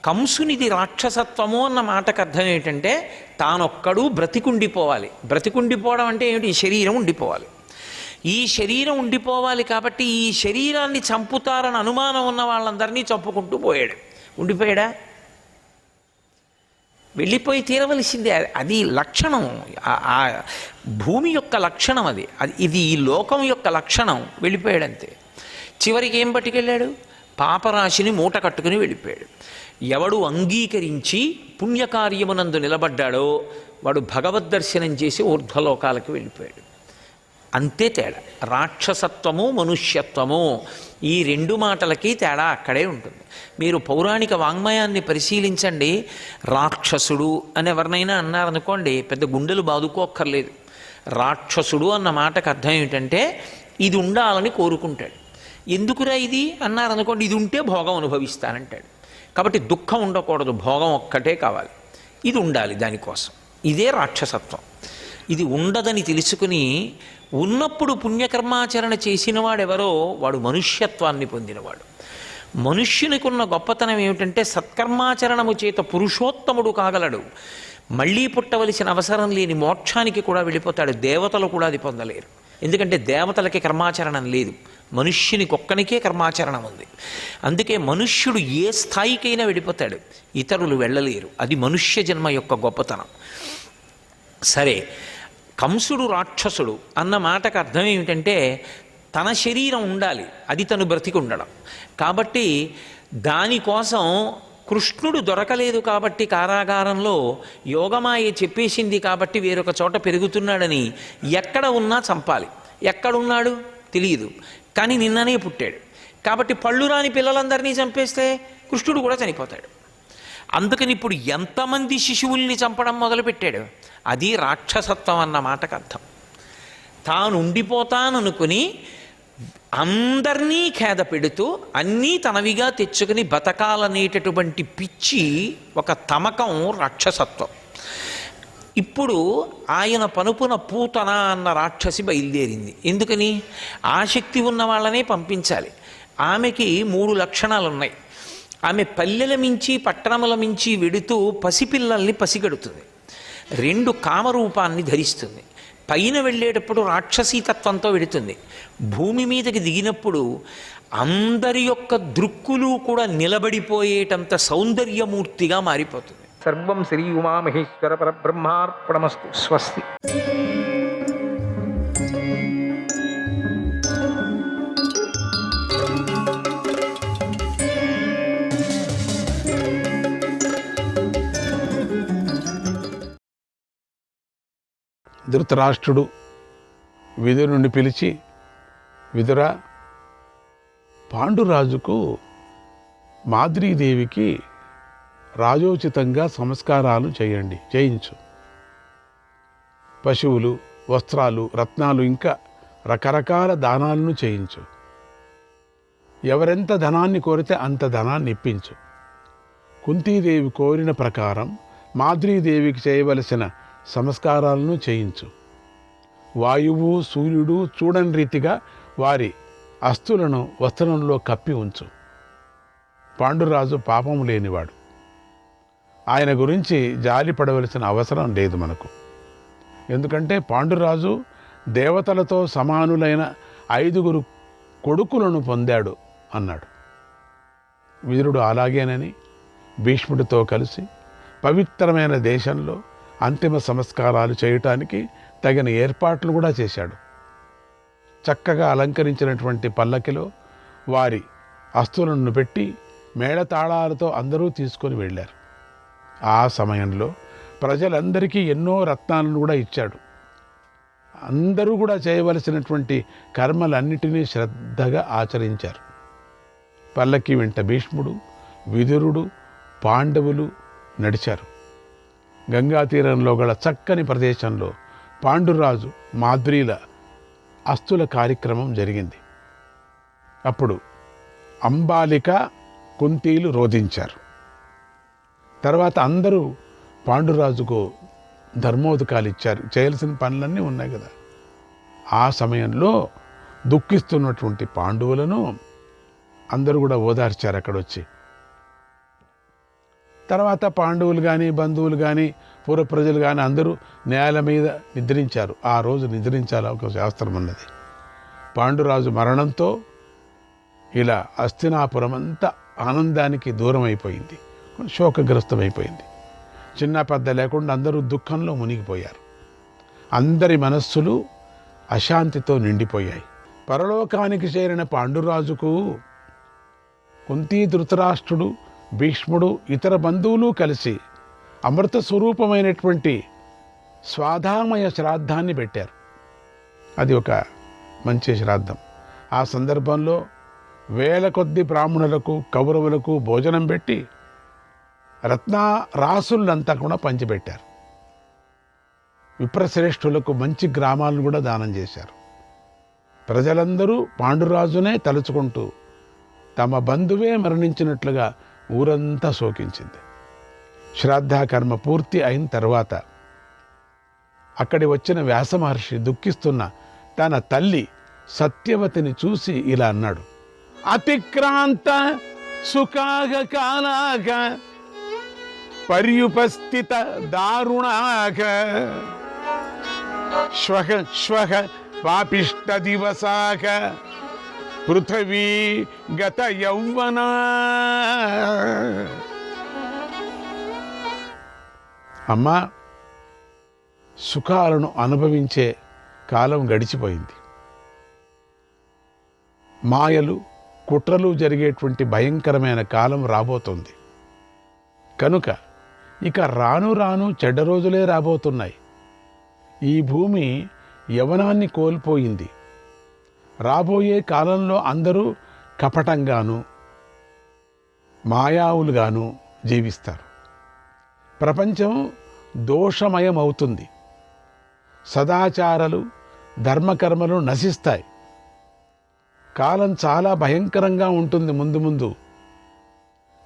కంసునిది రాక్షసత్వము అన్న మాటకు అర్థం ఏంటంటే, తానొక్కడు బ్రతికుండిపోవాలి. బ్రతికుండిపోవడం అంటే ఏమిటి? ఈ శరీరం ఉండిపోవాలి. ఈ శరీరం ఉండిపోవాలి కాబట్టి ఈ శరీరాన్ని చంపుతారని అనుమానం ఉన్న వాళ్ళందరినీ చంపుకుంటూ పోయాడు. ఉండిపోయాడా? వెళ్ళిపోయి తీరవలసిందే. అది లక్షణం, ఆ భూమి యొక్క లక్షణం అది. ఇది ఈ లోకం యొక్క లక్షణం. వెళ్ళిపోయాడంతే. చివరికి ఏం పట్టుకెళ్ళాడు? పాపరాశిని మూట కట్టుకుని వెళ్ళిపోయాడు. ఎవడు అంగీకరించి పుణ్యకార్యమునందు నిలబడ్డాడో వాడు భగవద్దర్శనం చేసి ఊర్ధ్వలోకాలకు వెళ్ళిపోయాడు. అంతే తేడా. రాక్షసత్వము మనుష్యత్వము ఈ రెండు మాటలకి తేడా అక్కడే ఉంటుంది. మీరు పౌరాణిక వాంగ్మయాన్ని పరిశీలించండి. రాక్షసుడు అని ఎవరినైనా అన్నారనుకోండి, పెద్ద గుండెలు బాదుకోక్కర్లేదు. రాక్షసుడు అన్న మాటకు అర్థం ఏమిటంటే ఇది ఉండాలని కోరుకుంటాడు. ఎందుకురా ఇది అన్నారనుకోండి, ఇది ఉంటే భోగం అనుభవిస్తానంటాడు. కాబట్టి దుఃఖం ఉండకూడదు, భోగం ఒక్కటే కావాలి, ఇది ఉండాలి దానికోసం. ఇదే రాక్షసత్వం. ఇది ఉండదని తెలుసుకుని ఉన్నప్పుడు పుణ్యకర్మాచరణ చేసినవాడెవరో వాడు మనుష్యత్వాన్ని పొందినవాడు. మనుష్యునికి ఉన్న గొప్పతనం ఏమిటంటే సత్కర్మాచరణము చేత పురుషోత్తముడు కాగలడు. మళ్ళీ పుట్టవలసిన అవసరం లేని మోక్షానికి కూడా వెళ్ళిపోతాడు. దేవతలు కూడా అది పొందలేరు. ఎందుకంటే దేవతలకి కర్మాచరణం లేదు, మనుష్యునికి ఒక్కనికే కర్మాచరణం ఉంది. అందుకే మనుష్యుడు ఏ స్థాయికైనా వెళ్ళిపోతాడు, ఇతరులు వెళ్ళలేరు. అది మనుష్య జన్మ యొక్క గొప్పతనం. సరే, కంసుడు రాక్షసుడు అన్న మాటకు అర్థం ఏమిటంటే తన శరీరం ఉండాలి, అది తను బ్రతికి ఉండడం. కాబట్టి దానికోసం కృష్ణుడు దొరకలేదు కాబట్టి కారాగారంలో యోగమాయ చెప్పేసింది కాబట్టి వేరొక చోట పెరుగుతున్నాడని ఎక్కడ ఉన్నా చంపాలి. ఎక్కడున్నాడు తెలియదు, కానీ నిన్ననే పుట్టాడు కాబట్టి పళ్ళు రాని పిల్లలందరినీ చంపేస్తే కృష్ణుడు కూడా చనిపోతాడు. అందుకని ఇప్పుడు ఎంతమంది శిశువుల్ని చంపడం మొదలుపెట్టాడు? అది రాక్షసత్వం అన్న మాటకు అర్థం. తాను ఉండిపోతాననుకుని అందరినీ ఖేద పెడుతూ అన్నీ తనవిగా తెచ్చుకుని బతకాలనేటటువంటి పిచ్చి ఒక తమకం రాక్షసత్వం. ఇప్పుడు ఆయన పనుపున పూతన అన్న రాక్షసి బయలుదేరింది. ఎందుకని? ఆసక్తి ఉన్న వాళ్ళనే పంపించాలి. ఆమెకి 3 లక్షణాలు ఉన్నాయి. ఆమె పల్లెల మించి పట్టణముల మించి వెడుతూ పసిపిల్లల్ని పసిగడుతుంది. 2 కామరూపాన్ని ధరిస్తుంది. పైన వెళ్ళేటప్పుడు రాక్షసీతత్వంతో వెడుతుంది. భూమి మీదకి దిగినప్పుడు అందరి యొక్క దృక్కులు కూడా నిలబడిపోయేటంత సౌందర్యమూర్తిగా మారిపోతుంది. సర్వం శ్రీ ఉమామహేశ్వర పరబ్రహ్మార్పణమస్తు. స్వస్తి. ధృతరాష్ట్రుడు విదురుని పిలిచి, విదురా, పాండురాజుకు మాద్రీదేవికి రాజోచితంగా సంస్కారాలు చేయించు. పశువులు, వస్త్రాలు, రత్నాలు, ఇంకా రకరకాల దానాలను చేయించు. ఎవరెంత ధనాన్ని కోరితే అంత ధనాన్ని ఇప్పించు. కుంతీదేవి కోరిన ప్రకారం మాద్రీదేవికి చేయవలసిన సంస్కారాలను చేయించు. వాయువు, సూర్యుడు చూడని రీతిగా వారి అస్తులను వస్త్రంలో కప్పి ఉంచు. పాండురాజు పాపం లేనివాడు. ఆయన గురించి జాలి పడవలసిన అవసరం లేదు మనకు. ఎందుకంటే పాండురాజు దేవతలతో సమానులైన 5 కొడుకులను పొందాడు అన్నాడు. విదురుడు అలాగేనని భీష్ముడితో కలిసి పవిత్రమైన దేశంలో అంతిమ సంస్కారాలు చేయటానికి తగిన ఏర్పాట్లు కూడా చేశాడు. చక్కగా అలంకరించినటువంటి పల్లకిలో వారి అస్తులను పెట్టి మేళతాళాలతో అందరూ తీసుకొని వెళ్ళారు. ఆ సమయంలో ప్రజలందరికీ ఎన్నో రత్నాలను కూడా ఇచ్చాడు. అందరూ కూడా చేయవలసినటువంటి కర్మలన్నిటినీ శ్రద్ధగా ఆచరించారు. పల్లకి వెంట భీష్ముడు, విదురుడు, పాండవులు నడిచారు. గంగా తీరంలో గల చక్కని ప్రదేశంలో పాండురాజు మాద్రీల అస్తుల కార్యక్రమం జరిగింది. అప్పుడు అంబాలిక, కుంతీలు రోధించారు. తర్వాత అందరూ పాండురాజుకు ధర్మోదకాలు ఇచ్చారు. చేయాల్సిన పనులన్నీ ఉన్నాయి కదా. ఆ సమయంలో దుఃఖిస్తున్నటువంటి పాండవులను అందరూ కూడా ఓదార్చారు అక్కడొచ్చి. తర్వాత పాండవులు కానీ బంధువులు కానీ పూర్వ ప్రజలు కానీ అందరూ నేల మీద నిద్రించారు. ఆ రోజు నిద్రించాలి ఒక శాస్త్రం అన్నది. పాండురాజు మరణంతో ఇలా హస్తినాపురం అంతా ఆనందానికి దూరం అయిపోయింది, శోకగ్రస్తమైపోయింది. చిన్న పెద్ద లేకుండా అందరూ దుఃఖంలో మునిగిపోయారు. అందరి మనస్సులు అశాంతితో నిండిపోయాయి. పరలోకానికి చేరిన పాండురాజుకు కుంతీ, ధృతరాష్ట్రుడు, భీష్ముడు, ఇతర బంధువులు కలిసి అమృత స్వరూపమైనటువంటి స్వాధామయ శ్రాద్ధాన్ని పెట్టారు. అది ఒక మంచి శ్రాద్ధం. ఆ సందర్భంలో వేల కొద్ది బ్రాహ్మణులకు, కౌరవులకు భోజనం పెట్టి రత్నారాసులంతా కూడా పంచిపెట్టారు. విప్రశ్రేష్ఠులకు మంచి గ్రామాలను కూడా దానం చేశారు. ప్రజలందరూ పాండురాజునే తలుచుకుంటూ తమ బంధువే మరణించినట్లుగా ఊరంతా శోకించింది. శ్రాద్ధకర్మ పూర్తి అయిన తర్వాత అక్కడి వచ్చిన వ్యాస మహర్షి దుఃఖిస్తున్న తన తల్లి సత్యవతిని చూసి ఇలా అన్నాడు: అతిక్రాంత సుఖాగ కాలాగ పర్యుపస్థిత దారుణాగ శ్వః శ్వః పాపిష్ట దివసాగ పృథివీ గత యౌవనా. అమ్మా, సుఖాలను అనుభవించే కాలం గడిచిపోయింది. మాయలు, కుట్రలు జరిగేటువంటి భయంకరమైన కాలం రాబోతుంది. కనుక ఇక రాను రాను చెడ్డ రోజులే రాబోతున్నాయి. ఈ భూమి యవనాన్ని కోల్పోయింది. రాబోయే కాలంలో అందరూ కపటంగాను మాయావులుగాను జీవిస్తారు. ప్రపంచం దోషమయమవుతుంది. సదాచారాలు, ధర్మకర్మలు నశిస్తాయి. కాలం చాలా భయంకరంగా ఉంటుంది ముందు ముందు.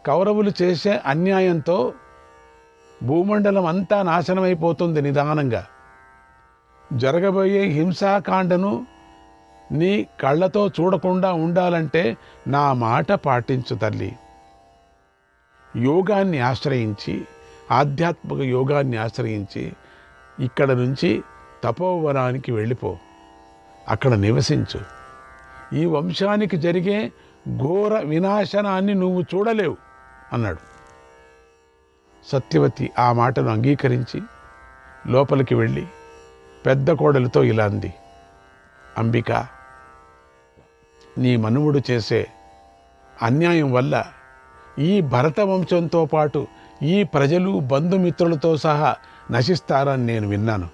కౌరవులు చేసే అన్యాయంతో భూమండలం అంతా నాశనమైపోతుంది నిదానంగా. జరగబోయే హింసాకాండను నీ కళ్ళతో చూడకుండా ఉండాలంటే నా మాట పాటించు తల్లి. యోగాన్ని ఆశ్రయించి, ఆధ్యాత్మిక యోగాన్ని ఆశ్రయించి ఇక్కడ నుంచి తపోవనానికి వెళ్ళిపో, అక్కడ నివసించు. ఈ వంశానికి జరిగే ఘోర వినాశనాన్ని నువ్వు చూడలేవు అన్నాడు. సత్యవతి ఆ మాటను అంగీకరించి లోపలికి వెళ్ళి పెద్ద కోడలితో ఇలా అంది: అంబిక, నీ మనువుడు చేసే అన్యాయం వల్ల ఈ భరత వంశంతో పాటు ఈ ప్రజలు, బంధుమిత్రులతో సహా నశిస్తారని నేను విన్నాను.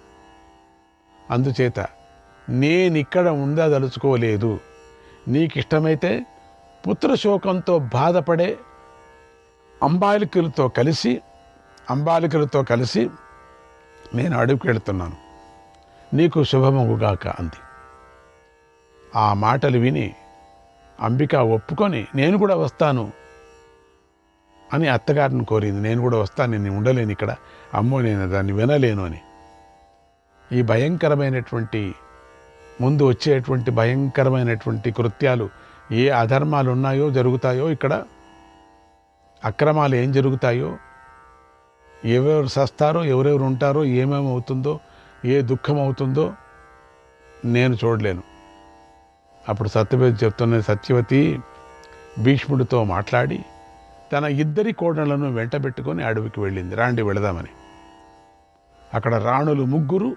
అందుచేత నేనిక్కడ ఉండదలుచుకోలేదు. నీకిష్టమైతే పుత్రశోకంతో బాధపడే అంబాలికలతో కలిసి నేను అడవికి వెళుతున్నాను, నీకు శుభమగుగాక అంది. ఆ మాటలు విని అంబిక ఒప్పుకొని నేను కూడా వస్తాను అని అత్తగారిని కోరింది. నేను కూడా వస్తాను, నేను ఉండలేను ఇక్కడ, అమ్మో నేను దాన్ని వినలేను అని. ఈ భయంకరమైనటువంటి ముందు వచ్చేటువంటి భయంకరమైనటువంటి కృత్యాలు, ఏ అధర్మాలు ఉన్నాయో జరుగుతాయో, ఇక్కడ అక్రమాలు ఏం జరుగుతాయో, ఎవరెవరు సస్తారో, ఎవరెవరు ఉంటారో, ఏమేమవుతుందో, ఏ దుఃఖం అవుతుందో నేను చూడలేను. అప్పుడు సత్యవతి చెప్తున్నది, సత్యవతి భీష్ముడితో మాట్లాడి తన ఇద్దరి కోడళ్లను వెంటబెట్టుకొని అడవికి వెళ్ళింది. రాండి వెళదామని. అక్కడ రాణులు ముగ్గురు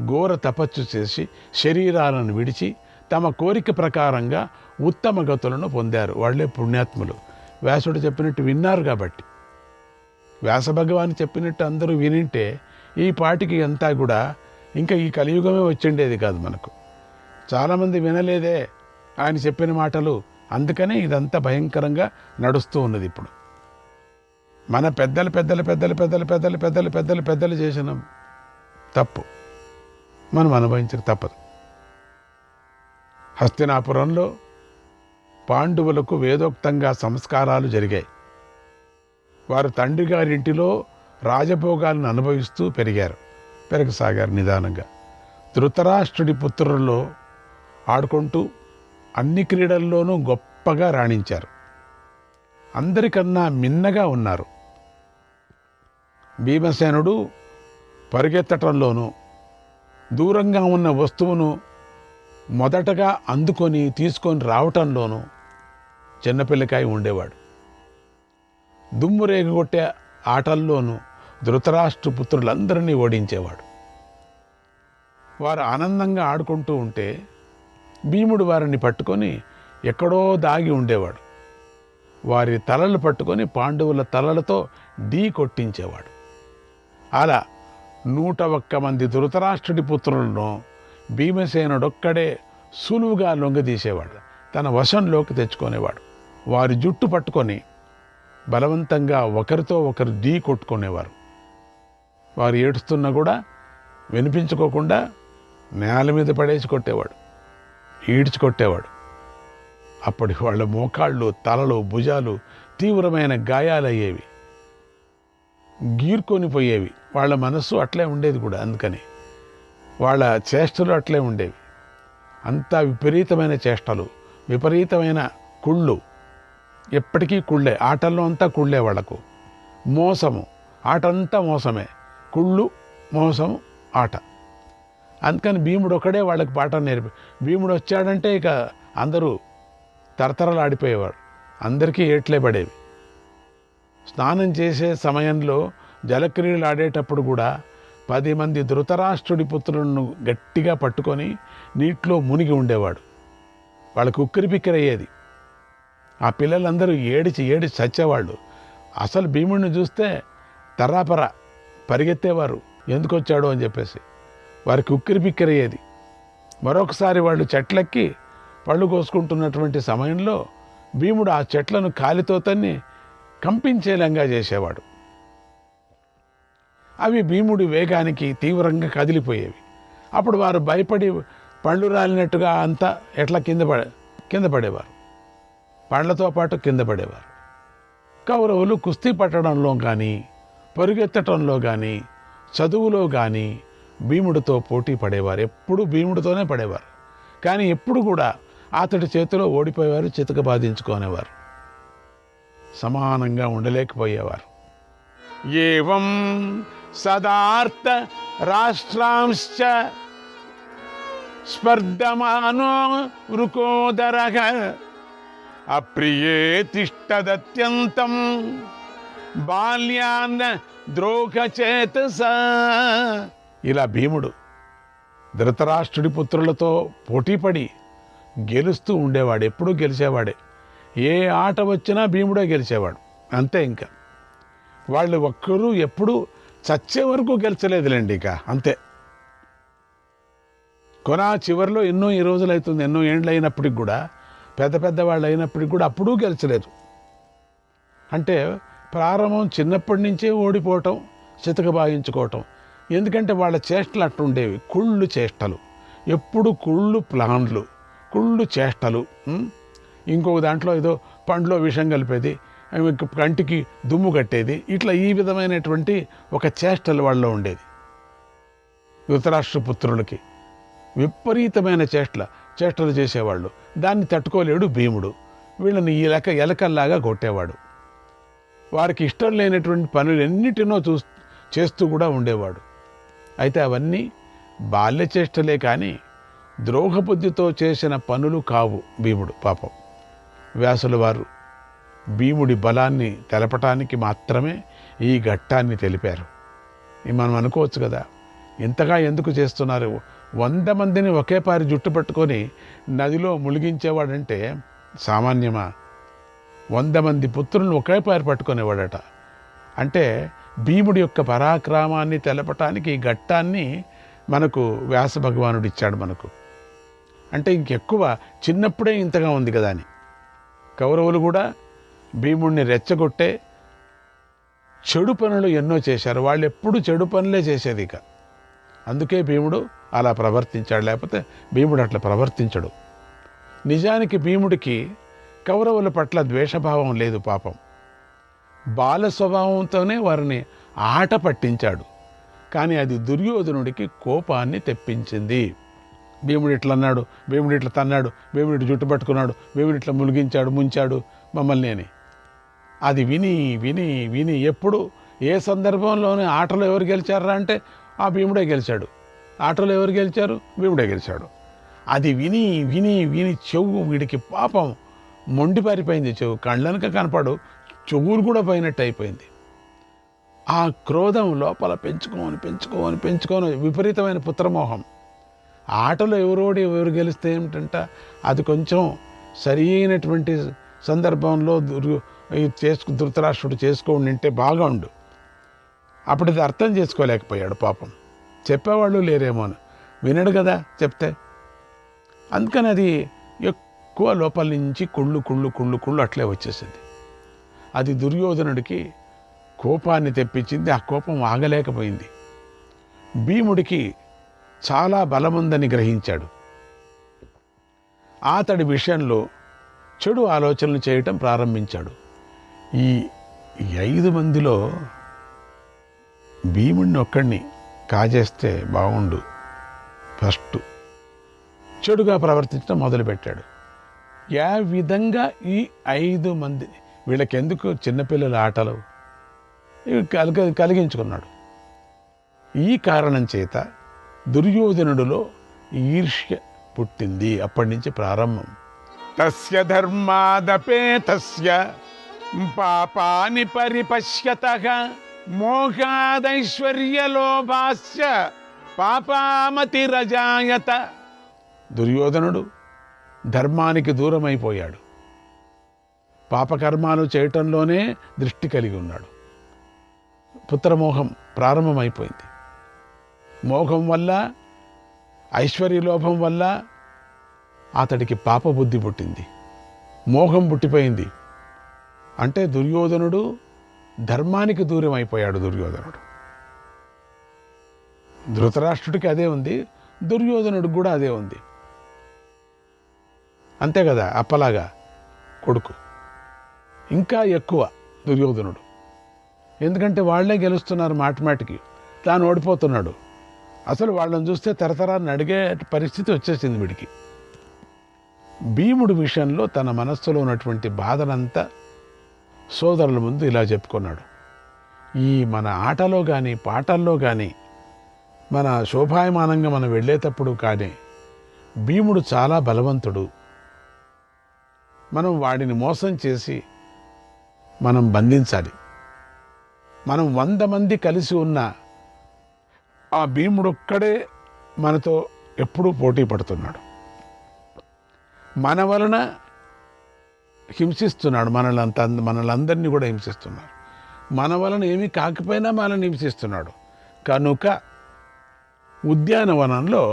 ఘోర తపస్సు చేసి శరీరాలను విడిచి తమ కోరిక ప్రకారంగా ఉత్తమ గతులను పొందారు. వాళ్లే పుణ్యాత్ములు. వ్యాసుడు చెప్పినట్టు విన్నారు కాబట్టి. వ్యాస భగవాన్ చెప్పినట్టు అందరూ వినింటే ఈ పాటికి అంతా కూడా ఇంకా ఈ కలియుగమే వచ్చిండేది కాదు మనకు. చాలామంది వినలేదే ఆయన చెప్పిన మాటలు. అందుకనే ఇదంతా భయంకరంగా నడుస్తూ ఉన్నది. ఇప్పుడు మన పెద్దలు చేసిన తప్పు మనం అనుభవించక తప్పదు. హస్తినాపురంలో పాండవులకు వేదోక్తంగా సంస్కారాలు జరిగాయి. వారు తండ్రి గారింటిలో రాజభోగాలను అనుభవిస్తూ పెరగసాగారు నిదానంగా. ధృతరాష్ట్రుడి పుత్రులలో ఆడుకుంటూ అన్ని క్రీడల్లోనూ గొప్పగా రాణించారు. అందరికన్నా మిన్నగా ఉన్నారు. భీమసేనుడు పరిగెత్తటంలోనూ దూరంగా ఉన్న వస్తువును మొదటగా అందుకొని తీసుకొని రావటంలోనూ చిన్నపిల్లకాయ ఉండేవాడు. దుమ్ము రేగగొట్టే ఆటల్లోనూ ధృతరాష్ట్ర పుత్రులందరినీ ఓడించేవాడు. వారు ఆనందంగా ఆడుకుంటూ ఉంటే భీముడు వారిని పట్టుకొని ఎక్కడో దాగి ఉండేవాడు. వారి తలలు పట్టుకొని పాండవుల తలలతో ఢీ కొట్టించేవాడు. అలా 101 మంది ధృతరాష్ట్రుడి పుత్రులను భీమసేనుడొక్కడే సులువుగా లొంగదీసేవాడు, తన వశంలోకి తెచ్చుకునేవాడు. వారి జుట్టు పట్టుకొని బలవంతంగా ఒకరితో ఒకరు ఢీ కొట్టుకునేవారు. వారు ఏడుస్తున్నా కూడా వినిపించుకోకుండా నేల మీద పడేసి కొట్టేవాడు, ఈడ్చుకొట్టేవాడు. అప్పటి వాళ్ళ మోకాళ్ళు, తలలు, భుజాలు తీవ్రమైన గాయాలయ్యేవి, గీర్కొని పోయేవి. వాళ్ళ మనస్సు అట్లే ఉండేది కూడా. అందుకని వాళ్ళ చేష్టలు అట్లే ఉండేవి. అంతా విపరీతమైన చేష్టలు, విపరీతమైన కుళ్ళు, ఎప్పటికీ కుళ్ళే. ఆటల్లో అంతా కుళ్ళే వాళ్లకు. మోసము, ఆటంతా మోసమే. కుళ్ళు, మోసము, ఆట. అందుకని భీముడు ఒకడే వాళ్ళకి పాఠం నేర్పి, భీముడు వచ్చాడంటే ఇక అందరూ తరతరలాడిపోయేవారు. అందరికీ ఏట్లే పడేవి. స్నానం చేసే సమయంలో జలక్రీడలు ఆడేటప్పుడు కూడా 10 మంది ధృతరాష్ట్రుడి పుత్రులను గట్టిగా పట్టుకొని నీటిలో మునిగి ఉండేవాడు. వాళ్ళకు ఉక్కిరిబిక్కిరయ్యేది. ఆ పిల్లలందరూ ఏడిచి చచ్చేవాళ్ళు. అసలు భీముడిని చూస్తే తర్రాపర పరిగెత్తేవారు, ఎందుకు వచ్చాడు అని చెప్పేసి. వారికి ఉక్కిరిబిక్కిరయ్యేది. మరొకసారి వాళ్ళు చెట్లెక్కి పళ్ళు కోసుకుంటున్నటువంటి సమయంలో భీముడు ఆ చెట్లను కాలితో తన్ని కంపించేలంగా చేసేవాడు. అవి భీముడి వేగానికి తీవ్రంగా కదిలిపోయేవి. అప్పుడు వారు భయపడి పళ్ళు రాలినట్టుగా అంతా ఎట్లా కింద పడేవారు, పండ్లతో పాటు కింద పడేవారు. కౌరవులు కుస్తీ పట్టడంలో కానీ, పరుగెత్తటంలో కానీ, చదువులో కానీ భీముడితో పోటీ పడేవారు. ఎప్పుడూ భీముడితోనే పడేవారు. కానీ ఎప్పుడు కూడా అతడి చేతిలో ఓడిపోయేవారు, చితక బాధించుకునేవారు, సమానంగా ఉండలేకపోయేవారు. ఏవం సదార్థ రాష్ట్రాంశ్చ స్పర్ధమానో వృకోదరః అప్రియే తిష్టదత్యంతం బాల్యాన్న ద్రోహచేతస. ఇలా భీముడు ధృతరాష్ట్రుడి పుత్రులతో పోటీపడి గెలుస్తూ ఉండేవాడు. ఎప్పుడూ గెలిచేవాడే. ఏ ఆట వచ్చినా భీముడే గెలిచేవాడు. అంతే. ఇంకా వాళ్ళు ఒక్కరూ ఎప్పుడూ చచ్చే వరకు గెలిచలేదులేండి. ఇక అంతే. చివరిలో ఎన్నో ఈ రోజులు అవుతుంది, ఎన్నో ఏండ్లు అయినప్పటికి కూడా, పెద్ద వాళ్ళు అయినప్పటికి కూడా అప్పుడూ గెలిచలేదు. అంటే ప్రారంభం చిన్నప్పటి నుంచే ఓడిపోవటం, చితక బాగించుకోవటం. ఎందుకంటే వాళ్ళ చేష్టలు అట్టుండేవి, కుళ్ళు చేష్టలు. ఎప్పుడు కుళ్ళు ప్లాన్లు, కుళ్ళు చేష్టలు. ఇంకొక దాంట్లో ఏదో పండ్లో విషం కలిపేది, కంటికి దుమ్ము కట్టేది, ఇట్లా ఈ విధమైనటువంటి ఒక చేష్టలు వాళ్ళలో ఉండేది. ధృతరాష్ట్ర పుత్రులకి విపరీతమైన చేష్టలు చేసేవాళ్ళు. దాన్ని తట్టుకోలేడు భీముడు. వీళ్ళని ఈ ఎలకల్లాగా కొట్టేవాడు. వారికి ఇష్టం లేనటువంటి పనులన్నిటినో చేస్తూ కూడా ఉండేవాడు. అయితే అవన్నీ బాల్య చేష్టలే కానీ ద్రోహబుద్ధితో చేసిన పనులు కావు. భీముడు పాపం. వ్యాసుల వారు భీముడి బలాన్ని తెలపటానికి మాత్రమే ఈ ఘట్టాన్ని తెలిపారు. మనం అనుకోవచ్చు కదా, ఇంతగా ఎందుకు చేస్తున్నారు? 100 మందిని ఒకేపారి జుట్టు పట్టుకొని నదిలో ములిగించేవాడంటే సామాన్యమా? 100 మంది పుత్రులను ఒకేపారి పట్టుకునేవాడట. అంటే భీముడి యొక్క పరాక్రమాన్ని తెలపటానికి ఈ ఘట్టాన్ని మనకు వ్యాస భగవానుడు ఇచ్చాడు మనకు. అంటే ఇంకెక్కువ చిన్నప్పుడే ఇంతగా ఉంది కదా అని. కౌరవులు కూడా భీముడిని రెచ్చగొట్టే చెడు పనులు ఎన్నో చేశారు. వాళ్ళు ఎప్పుడు చెడు పనులే చేసేది. ఇక అందుకే భీముడు అలా ప్రవర్తించాడు. లేకపోతే భీముడు అట్లా ప్రవర్తించడు. నిజానికి భీముడికి కౌరవుల పట్ల ద్వేషభావం లేదు పాపం. బాల స్వభావంతోనే వారిని ఆట పట్టించాడు. కానీ అది దుర్యోధనుడికి కోపాన్ని తెప్పించింది. భీముడు ఇట్లా అన్నాడు, భీముడు ఇట్లా తన్నాడు, భీముడు ఇట్లా జుట్టు పట్టుకున్నాడు, భీముడు ఇట్లా ములిగించాడు, ముంచాడు మమ్మల్ని అని. అది విని విని విని ఎప్పుడు ఏ సందర్భంలోనే ఆటలో ఎవరు గెలిచారా అంటే ఆ భీముడే గెలిచాడు, ఆటలో ఎవరు గెలిచారు, భీముడే గెలిచాడు. అది విని విని విని చెవు వీడికి పాపం మొండిపారిపోయింది. చెవు కళ్ళనక కనపడు, చెవులు కూడా పోయినట్టు అయిపోయింది. ఆ క్రోధం లోపల పెంచుకొని విపరీతమైన పుత్రమోహం. ఆటలో ఎవరు గెలిస్తే ఏమిటంట, అది కొంచెం సరి అయినటువంటి సందర్భంలో ధృతరాష్ట్రుడు చేసుకోండి అంటే బాగా ఉండు. అప్పుడు ఇది అర్థం చేసుకోలేకపోయాడు పాపం. చెప్పేవాళ్ళు లేరేమో అని వినడు కదా చెప్తే. అందుకని అది ఎక్కువ లోపల నుంచి కుళ్ళు అట్లే వచ్చేసింది. అది దుర్యోధనుడికి కోపాన్ని తెప్పించింది. ఆ కోపం ఆగలేకపోయింది. భీముడికి చాలా బలముందని గ్రహించాడు. అతడి విషయంలో చెడు ఆలోచనలు చేయటం ప్రారంభించాడు. ఈ 5 మందిలో భీముడిని ఒక్కడిని కాజేస్తే బాగుండు, ఫస్ట్ చెడుగా ప్రవర్తించడం మొదలుపెట్టాడు. ఏ విధంగా ఈ 5 మంది వీళ్ళకెందుకు చిన్నపిల్లల ఆటలు కలిగించుకున్నాడు. ఈ కారణం చేత దుర్యోధనుడిలో ఈర్ష్య పుట్టింది. అప్పటి నుంచి ప్రారంభం. తస్య ధర్మాదపేతస్య పాపాని పరిపశ్యతః మోహాదైశ్వర్యలోభాస్య పాపామతిరజాయత. దుర్యోధనుడు ధర్మానికి దూరమైపోయాడు. పాపకర్మాలు చేయటంలోనే దృష్టి కలిగి ఉన్నాడు. పుత్రమోహం ప్రారంభమైపోయింది. మోహం వల్ల, ఐశ్వర్యలోభం వల్ల అతడికి పాపబుద్ధి పుట్టింది. మోహం పుట్టిపోయింది. అంటే దుర్యోధనుడు ధర్మానికి దూరం అయిపోయాడు. దుర్యోధనుడు ధృతరాష్ట్రుడికి అదే ఉంది, దుర్యోధనుడికి కూడా అదే ఉంది. అంతే కదా, అప్పలాగా కొడుకు. ఇంకా ఎక్కువ దుర్యోధనుడు. ఎందుకంటే వాళ్లే గెలుస్తున్నారు మాటిమాటికి, తాను ఓడిపోతున్నాడు. అసలు వాళ్ళని చూస్తే తరతరాన్ని అడిగే పరిస్థితి వచ్చేసింది వీడికి. భీముడి విషయంలో తన మనస్సులో ఉన్నటువంటి బాధనంతా సోదరుల ముందు ఇలా చెప్పుకున్నాడు. ఈ మన ఆటలో కానీ పాటల్లో కానీ మన శోభాయమానంగా మనం వెళ్ళేటప్పుడు కానీ భీముడు చాలా బలవంతుడు. మనం వాడిని మోసం చేసి మనం బంధించాలి. మనం 100 మంది కలిసి ఉన్న ఆ భీముడు ఒక్కడే మనతో ఎప్పుడూ పోటీ పడుతున్నాడు. మన వలన హింసిస్తున్నాడు, మనలందరినీ కూడా హింసిస్తున్నాడు. మన వలన ఏమీ కాకపోయినా మనల్ని హింసిస్తున్నాడు. కనుక ఉద్యానవనంలో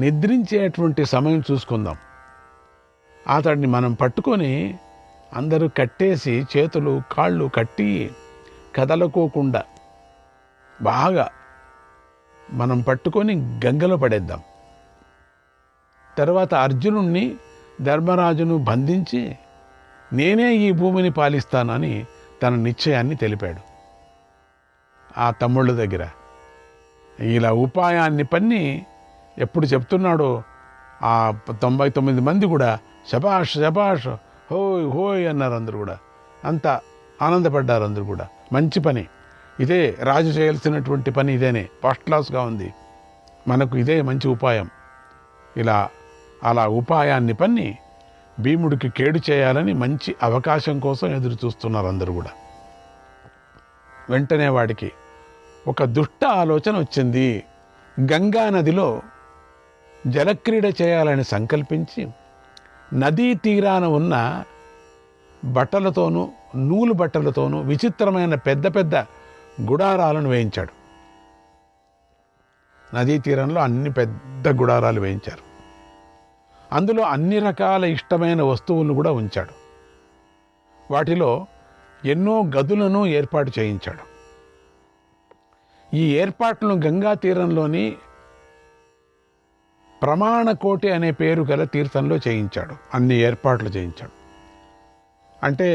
నిద్రించేటువంటి సమయం చూసుకుందాం. అతడిని మనం పట్టుకొని అందరూ కట్టేసి చేతులు కాళ్ళు కట్టి కదలకోకుండా బాగా మనం పట్టుకొని గంగలో పడేద్దాం. తర్వాత అర్జునుణ్ణి ధర్మరాజును బంధించి నేనే ఈ భూమిని పాలిస్తానని తన నిశ్చయాన్ని తెలిపాడు ఆ తమ్ముళ్ళ దగ్గర. ఇలా ఉపాయాన్ని పన్ని ఎప్పుడు చెప్తున్నాడో ఆ 99 మంది కూడా శబాష్ శబాష్ హోయ్ హోయ్ అన్నారు. అందరూ కూడా అంతా ఆనందపడ్డారు. అందరూ కూడా మంచి పని, ఇదే రాజు చేయాల్సినటువంటి పని, ఇదేనే ఫస్ట్ క్లాస్గా ఉంది, మనకు ఇదే మంచి ఉపాయం. ఇలా అలా ఉపాయాన్ని పన్ని భీముడికి కేడు చేయాలని మంచి అవకాశం కోసం ఎదురు చూస్తున్నారు అందరూ కూడా. వెంటనే వాడికి ఒక దుష్ట ఆలోచన వచ్చింది. గంగా నదిలో జలక్రీడ చేయాలని సంకల్పించి నదీ తీరాన ఉన్న బట్టలతోనూ నూలు బట్టలతోనూ విచిత్రమైన పెద్ద పెద్ద గుడారాలను వేయించాడు. నదీ తీరంలో అన్ని పెద్ద గుడారాలు వేయించారు. అందులో అన్ని రకాల ఇష్టమైన వస్తువులను కూడా ఉంచాడు. వాటిలో ఎన్నో గదులను ఏర్పాటు చేయించాడు. ఈ ఏర్పాట్లను గంగా తీరంలోని ప్రమాణకోటి అనే పేరు గల తీర్థంలో చేయించాడు. అన్ని ఏర్పాట్లు చేయించాడు. అంటే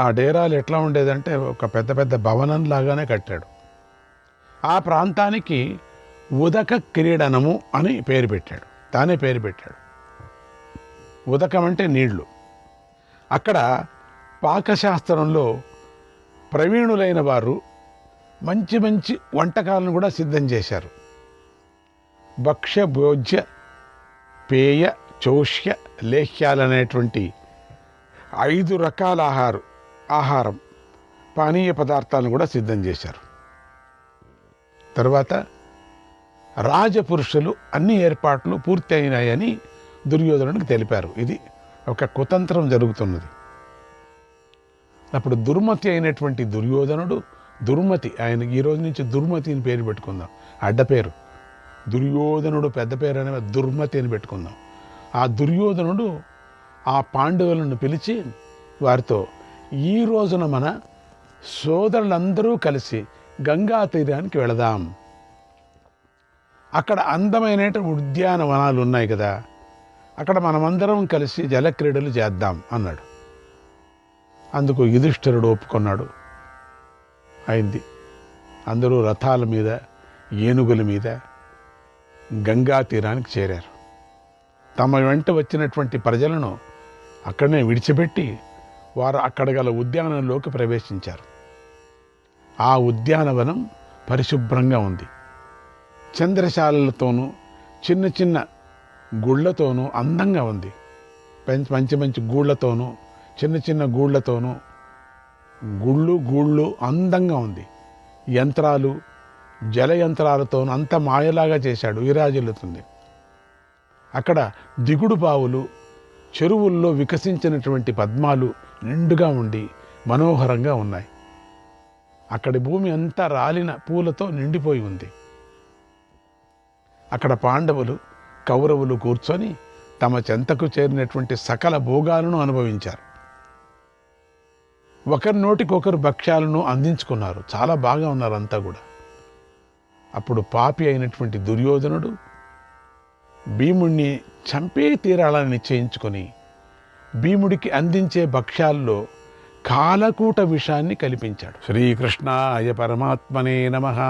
ఆ డేరాలు ఎట్లా ఉండేదంటే ఒక పెద్ద పెద్ద భవనం లాగానే కట్టాడు. ఆ ప్రాంతానికి ఉదక క్రీడనము అని పేరు పెట్టాడు. తానే పేరు పెట్టాడు. ఉదకం అంటే నీళ్లు. అక్కడ పాకశాస్త్రంలో ప్రవీణులైన వారు మంచి మంచి వంటకాలను కూడా సిద్ధం చేశారు. భక్ష్య భోజ్య పేయ చౌష్య లేహ్యాలనేటువంటి 5 రకాల ఆహారం పానీయ పదార్థాలను కూడా సిద్ధం చేశారు. తర్వాత రాజపురుషులు అన్ని ఏర్పాట్లు పూర్తి అయినాయని దుర్యోధనుడికి తెలిపారు. ఇది ఒక కుతంత్రం జరుగుతున్నది. అప్పుడు దుర్మతి అయినటువంటి దుర్యోధనుడు, ఆయనకి ఈ రోజు నుంచి దుర్మతి అని పేరు పెట్టుకుందాం, అడ్డపేరు. దుర్యోధనుడు పెద్ద పేరు అనే దుర్మతి అని పెట్టుకుందాం. ఆ దుర్యోధనుడు ఆ పాండవులను పిలిచి వారితో, ఈ రోజున మన సోదరులందరూ కలిసి గంగా తీరానికి వెళదాం, అక్కడ అందమైన ఉద్యానవనాలు ఉన్నాయి కదా, అక్కడ మనమందరం కలిసి జలక్రీడలు చేద్దాం అన్నాడు. అందుకు యుధిష్ఠిరుడు ఒప్పుకున్నాడు. అయింది. అందరూ రథాల మీద, ఏనుగుల మీద గంగా తీరానికి చేరారు. తమ వెంట వచ్చినటువంటి ప్రజలను అక్కడనే విడిచిపెట్టి వారు అక్కడ గల ఉద్యానంలోకి ప్రవేశించారు. ఆ ఉద్యానవనం పరిశుభ్రంగా ఉంది. చంద్రశాలలతోనూ చిన్న చిన్న గుళ్ళతోనూ అందంగా ఉంది. మంచి మంచి గూళ్ళతోనూ చిన్న చిన్న గూళ్ళతోనూ గూళ్ళు అందంగా ఉంది. యంత్రాలు, జలయంత్రాలతోనూ అంత మాయలాగా చేశాడు, విరాజిల్లుతుంది. అక్కడ దిగుడు బావులు, చెరువుల్లో వికసించినటువంటి పద్మాలు నిండుగా ఉండి మనోహరంగా ఉన్నాయి. అక్కడి భూమి అంతా రాలిన పూలతో నిండిపోయి ఉంది. అక్కడ పాండవులు, కౌరవులు కూర్చొని తమ చెంతకు చేరినటువంటి సకల భోగాలను అనుభవించారు. ఒకరి నోటికొకరు భక్ష్యాలను అందించుకున్నారు. చాలా బాగా ఉన్నారు అంతా కూడా. అప్పుడు పాపి అయినటువంటి దుర్యోధనుడు భీముణ్ణి చంపే తీరాలని నిశ్చయించుకొని భీముడికి అందించే భక్ష్యాల్లో కాలకూట విషాన్ని కల్పించాడు. శ్రీకృష్ణాయ పరమాత్మనే నమః.